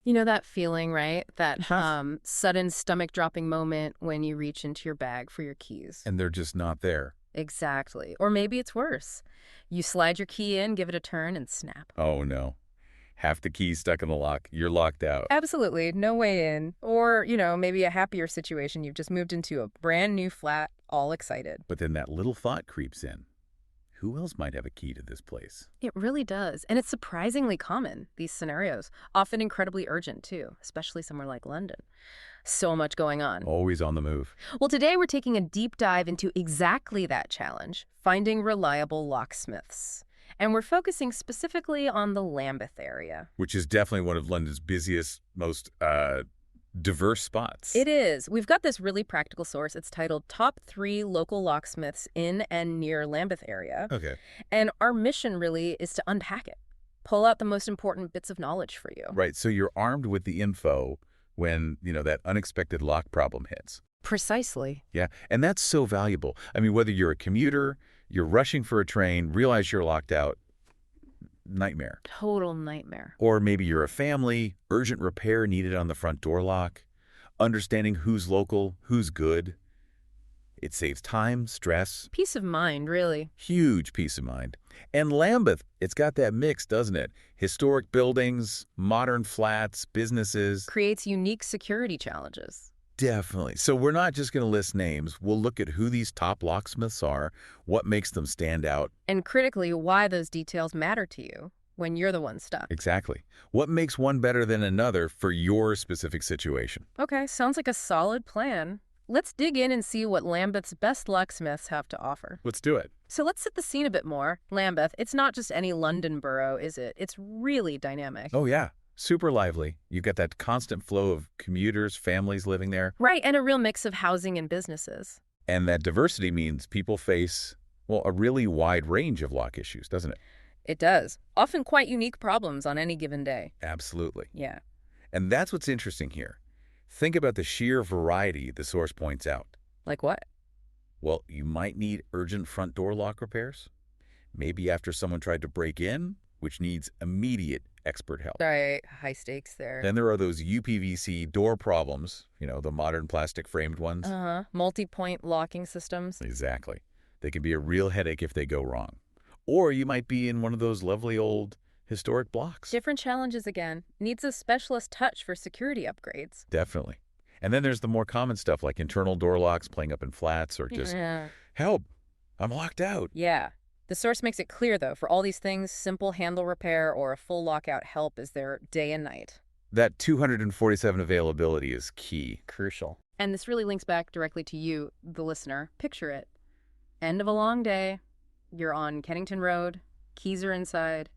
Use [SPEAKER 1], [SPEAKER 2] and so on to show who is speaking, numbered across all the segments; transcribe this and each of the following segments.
[SPEAKER 1] You know that feeling, right? That
[SPEAKER 2] Huh?
[SPEAKER 1] sudden stomach-dropping moment when you reach into your bag for your keys.
[SPEAKER 2] And they're just not there.
[SPEAKER 1] Exactly. Or maybe it's worse. You slide your key in, give it a turn, and snap.
[SPEAKER 2] Oh, no. Half the keys stuck in the lock. You're locked out.
[SPEAKER 1] Absolutely. No way in. Or, maybe a happier situation. You've just moved into a brand new flat, all excited.
[SPEAKER 2] But then that little thought creeps in. Who else might have a key to this place?
[SPEAKER 1] It really does. And it's surprisingly common, these scenarios. Often incredibly urgent, too, especially somewhere like London. So much going on.
[SPEAKER 2] Always on the move.
[SPEAKER 1] Well, today we're taking a deep dive into exactly that challenge, finding reliable locksmiths. And we're focusing specifically on the Lambeth area.
[SPEAKER 2] Which is definitely one of London's busiest, most diverse spots.
[SPEAKER 1] It is. We've got this really practical source. It's titled Top 3 Local Locksmiths in and Near Lambeth Area.
[SPEAKER 2] Okay.
[SPEAKER 1] And our mission really is to unpack it, pull out the most important bits of knowledge for you.
[SPEAKER 2] Right. So you're armed with the info when, that unexpected lock problem hits.
[SPEAKER 1] Precisely.
[SPEAKER 2] Yeah. And that's so valuable. I mean, whether you're a commuter, you're rushing for a train, realize you're locked out, nightmare.
[SPEAKER 1] Total nightmare.
[SPEAKER 2] Or maybe you're a family, urgent repair needed on the front door lock, understanding who's local, who's good. It saves time, stress,
[SPEAKER 1] Peace of mind, really.
[SPEAKER 2] huge peace of mind. And Lambeth, it's got that mix, doesn't it? Historic buildings, modern flats, businesses.
[SPEAKER 1] Creates unique security challenges.
[SPEAKER 2] Definitely. So we're not just going to list names. We'll look at who these top locksmiths are, what makes them stand out.
[SPEAKER 1] And critically, why those details matter to you when you're the one stuck.
[SPEAKER 2] Exactly. What makes one better than another for your specific situation?
[SPEAKER 1] Okay, sounds like a solid plan. Let's dig in and see what Lambeth's best locksmiths have to offer.
[SPEAKER 2] Let's do it.
[SPEAKER 1] So let's set the scene a bit more. Lambeth, it's not just any London borough, is it? It's really dynamic.
[SPEAKER 2] Oh, yeah. Super lively. You've got that constant flow of commuters, families living there.
[SPEAKER 1] Right, and a real mix of housing and businesses.
[SPEAKER 2] And that diversity means people face, well, a really wide range of lock issues, doesn't it?
[SPEAKER 1] It does. Often quite unique problems on any given day.
[SPEAKER 2] Absolutely.
[SPEAKER 1] Yeah.
[SPEAKER 2] And that's what's interesting here. Think about the sheer variety the source points out.
[SPEAKER 1] Like what?
[SPEAKER 2] Well, you might need urgent front door lock repairs. Maybe after someone tried to break in, which needs immediate expert help.
[SPEAKER 1] Right, high stakes there.
[SPEAKER 2] Then there are those UPVC door problems, the modern plastic framed ones.
[SPEAKER 1] Multi-point locking systems.
[SPEAKER 2] Exactly. They can be a real headache if they go wrong. Or you might be in one of those lovely old historic blocks.
[SPEAKER 1] Different challenges again. Needs a specialist touch for security upgrades.
[SPEAKER 2] Definitely. And then there's the more common stuff like internal door locks playing up in flats or just,
[SPEAKER 1] Yeah.
[SPEAKER 2] help, I'm locked out.
[SPEAKER 1] Yeah. The source makes it clear, though, for all these things, simple handle repair or a full lockout help is there day and night.
[SPEAKER 2] That 247 availability is key.
[SPEAKER 1] Crucial. And this really links back directly to you, the listener. Picture it. End of a long day. You're on Kennington Road. Keys are inside.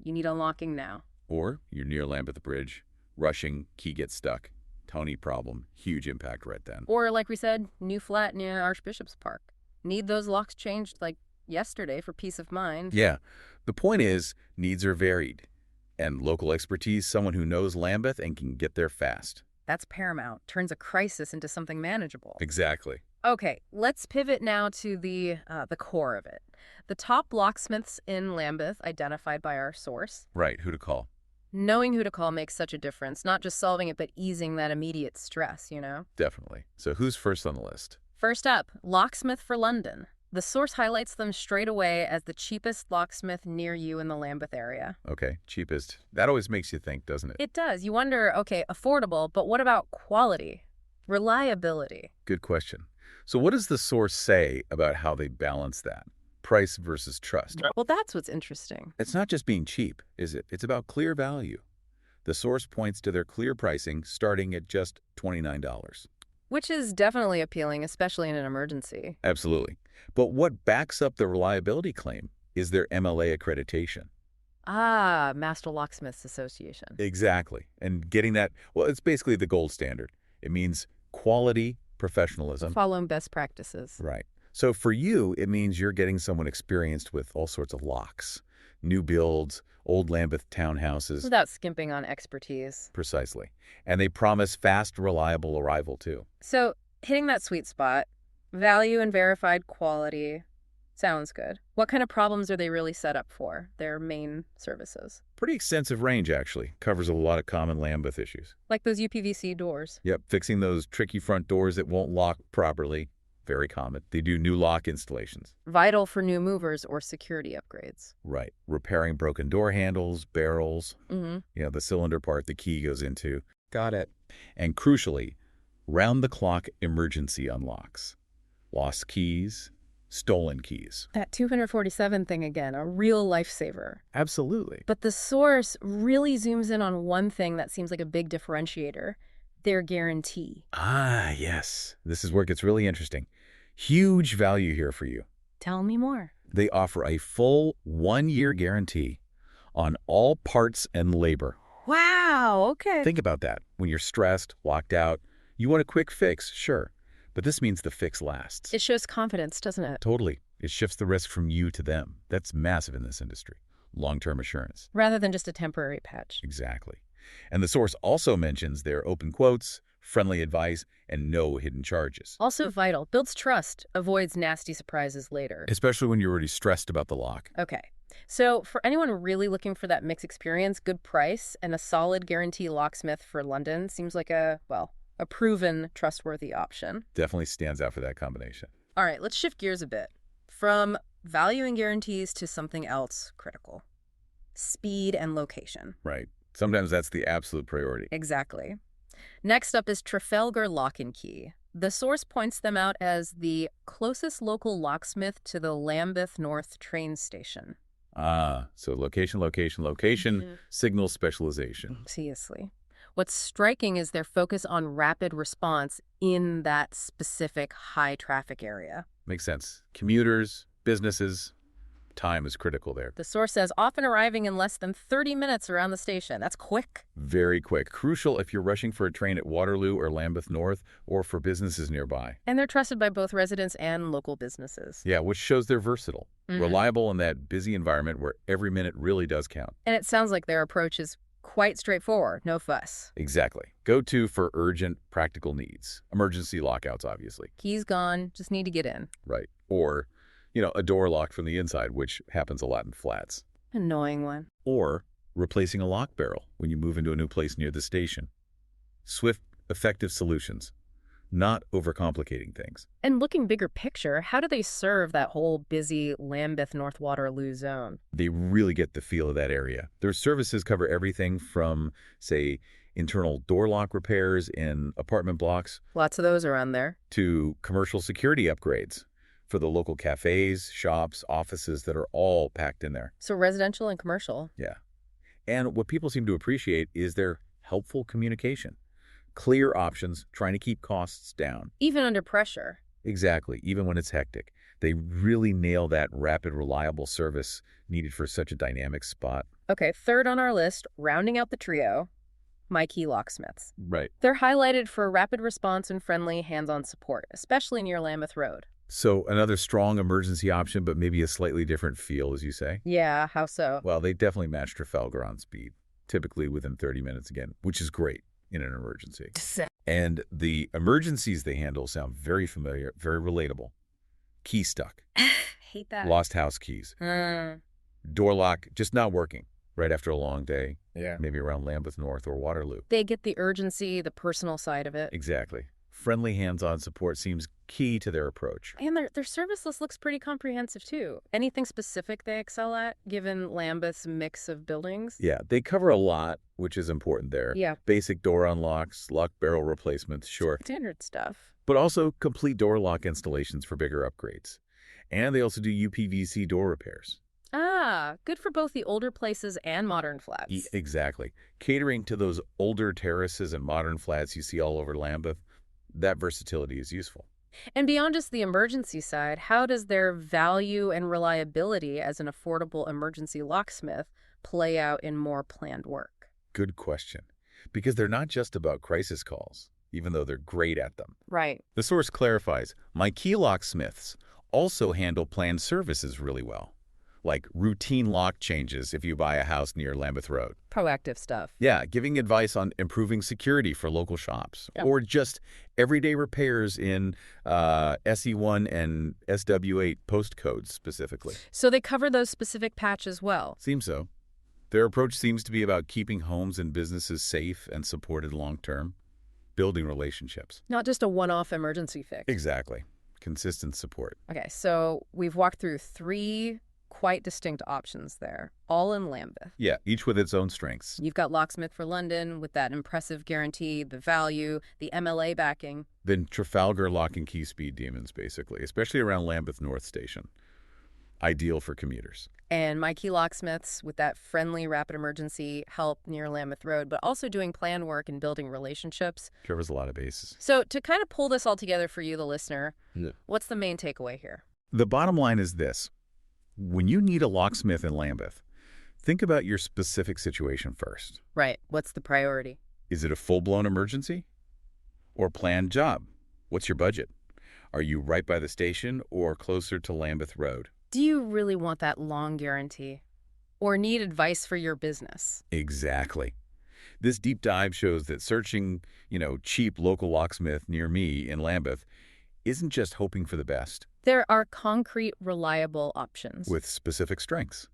[SPEAKER 1] You need unlocking now.
[SPEAKER 2] Or you're near Lambeth Bridge, rushing, key gets stuck. Tony problem, huge impact right then.
[SPEAKER 1] Or, like we said, new flat near Archbishop's Park. Need those locks changed, like, yesterday for peace of mind.
[SPEAKER 2] Yeah. The point is, needs are varied. And local expertise, someone who knows Lambeth and can get there fast.
[SPEAKER 1] That's paramount. Turns a crisis into something manageable.
[SPEAKER 2] Exactly.
[SPEAKER 1] Okay, let's pivot now to the core of it. The top locksmiths in Lambeth identified by our source.
[SPEAKER 2] Right, who to call.
[SPEAKER 1] Knowing who to call makes such a difference, not just solving it, but easing that immediate stress,
[SPEAKER 2] Definitely. So who's first on the list?
[SPEAKER 1] First up, Locksmith for London. The source highlights them straight away as the cheapest locksmith near you in the Lambeth area.
[SPEAKER 2] Okay, cheapest. That always makes you think, doesn't it?
[SPEAKER 1] It does. You wonder, okay, affordable, but what about quality? Reliability?
[SPEAKER 2] Good question. So what does the source say about how they balance that? Price versus trust.
[SPEAKER 1] Well, that's what's interesting.
[SPEAKER 2] It's not just being cheap, is it? It's about clear value. The source points to their clear pricing starting at just $29.
[SPEAKER 1] Which is definitely appealing, especially in an emergency.
[SPEAKER 2] Absolutely. But what backs up the reliability claim is their MLA accreditation.
[SPEAKER 1] Ah, Master Locksmiths Association.
[SPEAKER 2] Exactly. And getting that, well, it's basically the gold standard. It means quality, professionalism.
[SPEAKER 1] Following best practices.
[SPEAKER 2] Right. So for you, it means you're getting someone experienced with all sorts of locks, new builds, old Lambeth townhouses.
[SPEAKER 1] Without skimping on expertise.
[SPEAKER 2] Precisely. And they promise fast, reliable arrival, too.
[SPEAKER 1] So, hitting that sweet spot, value and verified quality, Sounds good. What kind of problems are they really set up for, their main services?
[SPEAKER 2] Pretty extensive range, actually. Covers a lot of common Lambeth issues.
[SPEAKER 1] Like those UPVC doors.
[SPEAKER 2] Yep, fixing those tricky front doors that won't lock properly. Very common. They do new lock installations.
[SPEAKER 1] Vital for new movers or security upgrades.
[SPEAKER 2] Right. Repairing broken door handles, barrels,
[SPEAKER 1] Mm-hmm.
[SPEAKER 2] the cylinder part the key goes into.
[SPEAKER 1] Got it.
[SPEAKER 2] And crucially, round-the-clock emergency unlocks. Lost keys, stolen keys.
[SPEAKER 1] That 247 thing again, a real lifesaver.
[SPEAKER 2] Absolutely.
[SPEAKER 1] But the source really zooms in on one thing that seems like a big differentiator, their guarantee.
[SPEAKER 2] Ah, yes. This is where it gets really interesting. Huge value here for you.
[SPEAKER 1] Tell me more.
[SPEAKER 2] They offer a full 1-year guarantee on all parts and labor.
[SPEAKER 1] Wow, okay.
[SPEAKER 2] Think about that. When you're stressed, locked out, you want a quick fix, sure. But this means the fix lasts.
[SPEAKER 1] It shows confidence, doesn't it?
[SPEAKER 2] Totally. It shifts the risk from you to them. That's massive in this industry. Long-term assurance.
[SPEAKER 1] Rather than just a temporary patch.
[SPEAKER 2] Exactly. And the source also mentions their open quotes, friendly advice, and no hidden charges.
[SPEAKER 1] Also vital, builds trust, avoids nasty surprises later.
[SPEAKER 2] Especially when you're already stressed about the lock.
[SPEAKER 1] Okay. So for anyone really looking for that mixed experience, good price, and a solid guarantee locksmith for London seems like a proven, trustworthy option.
[SPEAKER 2] Definitely stands out for that combination.
[SPEAKER 1] All right, let's shift gears a bit. From value and guarantees to something else critical. Speed and location.
[SPEAKER 2] Right. Sometimes that's the absolute priority.
[SPEAKER 1] Exactly. Next up is Trafalgar Lock and Key. The source points them out as the closest local locksmith to the Lambeth North train station.
[SPEAKER 2] Ah, so location, signal specialization.
[SPEAKER 1] Seriously. What's striking is their focus on rapid response in that specific high-traffic area.
[SPEAKER 2] Makes sense. Commuters, businesses, time is critical there.
[SPEAKER 1] The source says often arriving in less than 30 minutes around the station. That's quick.
[SPEAKER 2] Very quick. Crucial if you're rushing for a train at Waterloo or Lambeth North or for businesses nearby.
[SPEAKER 1] And they're trusted by both residents and local businesses.
[SPEAKER 2] Yeah, which shows they're versatile. Reliable in that busy environment where every minute really does count.
[SPEAKER 1] And it sounds like their approach is quite straightforward. No fuss.
[SPEAKER 2] Exactly. Go-to for urgent, practical needs. Emergency lockouts, obviously.
[SPEAKER 1] Key's gone. Just need to get in.
[SPEAKER 2] Right. Or, a door locked from the inside, which happens a lot in flats.
[SPEAKER 1] Annoying one.
[SPEAKER 2] Or replacing a lock barrel when you move into a new place near the station. Swift, effective solutions. Not overcomplicating things.
[SPEAKER 1] And looking bigger picture, how do they serve that whole busy Lambeth North Waterloo zone?
[SPEAKER 2] They really get the feel of that area. Their services cover everything from, say, internal door lock repairs in apartment blocks.
[SPEAKER 1] Lots of those around there.
[SPEAKER 2] To commercial security upgrades for the local cafes, shops, offices that are all packed in there.
[SPEAKER 1] So residential and commercial.
[SPEAKER 2] Yeah. And what people seem to appreciate is their helpful communication. Clear options, trying to keep costs down.
[SPEAKER 1] Even under pressure.
[SPEAKER 2] Exactly, even when it's hectic. They really nail that rapid, reliable service needed for such a dynamic spot.
[SPEAKER 1] Okay, third on our list, rounding out the trio, My Key Locksmiths.
[SPEAKER 2] Right.
[SPEAKER 1] They're highlighted for rapid response and friendly hands-on support, especially near Lambeth Road.
[SPEAKER 2] So another strong emergency option, but maybe a slightly different feel, as you say?
[SPEAKER 1] Yeah, how so?
[SPEAKER 2] Well, they definitely match Trafalgar on speed, typically within 30 minutes again, which is great in an emergency. And the emergencies they handle sound very familiar, very relatable. Key stuck.
[SPEAKER 1] Hate that.
[SPEAKER 2] Lost house keys. Door lock just not working right after a long day.
[SPEAKER 3] Yeah.
[SPEAKER 2] Maybe around Lambeth North or Waterloo.
[SPEAKER 1] They get the urgency, the personal side of it.
[SPEAKER 2] Exactly. Friendly hands-on support seems key to their approach.
[SPEAKER 1] And their service list looks pretty comprehensive, too. Anything specific they excel at, given Lambeth's mix of buildings?
[SPEAKER 2] Yeah, they cover a lot, which is important there.
[SPEAKER 1] Yeah.
[SPEAKER 2] Basic door unlocks, lock barrel replacements, sure.
[SPEAKER 1] Standard stuff.
[SPEAKER 2] But also complete door lock installations for bigger upgrades. And they also do UPVC door repairs.
[SPEAKER 1] Ah, good for both the older places and modern flats.
[SPEAKER 2] Exactly. Catering to those older terraces and modern flats you see all over Lambeth, that versatility is useful.
[SPEAKER 1] And beyond just the emergency side, how does their value and reliability as an affordable emergency locksmith play out in more planned work?
[SPEAKER 2] Good question. Because they're not just about crisis calls, even though they're great at them.
[SPEAKER 1] Right.
[SPEAKER 2] The source clarifies, My Key Locksmiths also handle planned services really well, like routine lock changes if you buy a house near Lambeth Road.
[SPEAKER 1] Proactive stuff.
[SPEAKER 2] Yeah, giving advice on improving security for local shops, or just everyday repairs in SE1 and SW8 postcodes specifically.
[SPEAKER 1] So they cover those specific patches as well.
[SPEAKER 2] Seems so. Their approach seems to be about keeping homes and businesses safe and supported long-term, building relationships.
[SPEAKER 1] Not just a one-off emergency fix.
[SPEAKER 2] Exactly. Consistent support.
[SPEAKER 1] Okay, so we've walked through 3 quite distinct options there, all in Lambeth.
[SPEAKER 2] Yeah, each with its own strengths.
[SPEAKER 1] You've got Locksmith for London with that impressive guarantee, the value, the MLA backing.
[SPEAKER 2] Then Trafalgar lock and key speed demons, basically, especially around Lambeth North Station. Ideal for commuters.
[SPEAKER 1] And My Key Locksmiths with that friendly rapid emergency help near Lambeth Road, but also doing plan work and building relationships.
[SPEAKER 2] Covers a lot of bases.
[SPEAKER 1] So to kind of pull this all together for you, the listener, what's the main takeaway here?
[SPEAKER 2] The bottom line is this. When you need a locksmith in Lambeth, think about your specific situation first.
[SPEAKER 1] Right. What's the priority?
[SPEAKER 2] Is it a full-blown emergency or planned job? What's your budget? Are you right by the station or closer to Lambeth Road?
[SPEAKER 1] Do you really want that long guarantee or need advice for your business?
[SPEAKER 2] Exactly. This deep dive shows that searching, cheap local locksmith near me in Lambeth isn't just hoping for the best.
[SPEAKER 1] There are concrete, reliable options.
[SPEAKER 2] With specific strengths.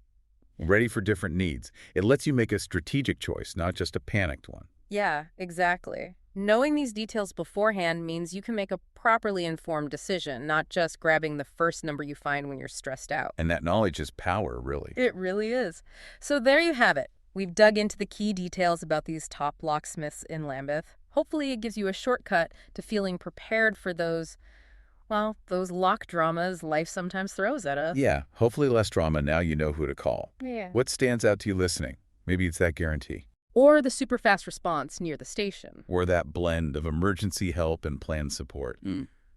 [SPEAKER 2] Ready for different needs. It lets you make a strategic choice, not just a panicked one.
[SPEAKER 1] Yeah, exactly. Knowing these details beforehand means you can make a properly informed decision, not just grabbing the first number you find when you're stressed out.
[SPEAKER 2] And that knowledge is power, really.
[SPEAKER 1] It really is. So there you have it. We've dug into the key details about these top locksmiths in Lambeth. Hopefully it gives you a shortcut to feeling prepared for those lock dramas life sometimes throws at us.
[SPEAKER 2] Yeah, hopefully less drama. Now you know who to call.
[SPEAKER 1] Yeah.
[SPEAKER 2] What stands out to you listening? Maybe it's that guarantee.
[SPEAKER 1] Or the super fast response near the station.
[SPEAKER 2] Or that blend of emergency help and planned support.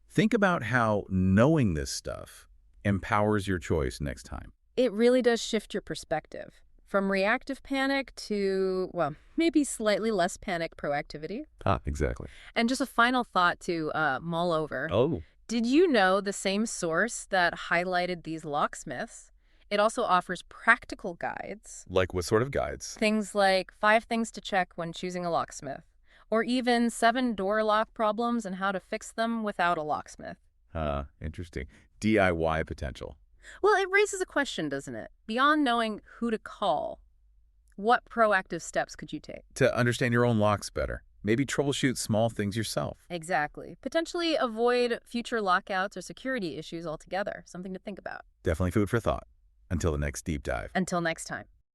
[SPEAKER 2] Think about how knowing this stuff empowers your choice next time.
[SPEAKER 1] It really does shift your perspective. From reactive panic to, maybe slightly less panic proactivity.
[SPEAKER 2] Exactly.
[SPEAKER 1] And just a final thought to mull over.
[SPEAKER 2] Oh.
[SPEAKER 1] Did you know the same source that highlighted these locksmiths? It also offers practical guides.
[SPEAKER 2] Like what sort of guides?
[SPEAKER 1] Things like 5 things to check when choosing a locksmith, or even 7 door lock problems and how to fix them without a locksmith.
[SPEAKER 2] Interesting. DIY potential.
[SPEAKER 1] Well, it raises a question, doesn't it? Beyond knowing who to call, what proactive steps could you take?
[SPEAKER 2] To understand your own locks better. Maybe troubleshoot small things yourself.
[SPEAKER 1] Exactly. Potentially avoid future lockouts or security issues altogether. Something to think about.
[SPEAKER 2] Definitely food for thought. Until the next deep dive.
[SPEAKER 1] Until next time.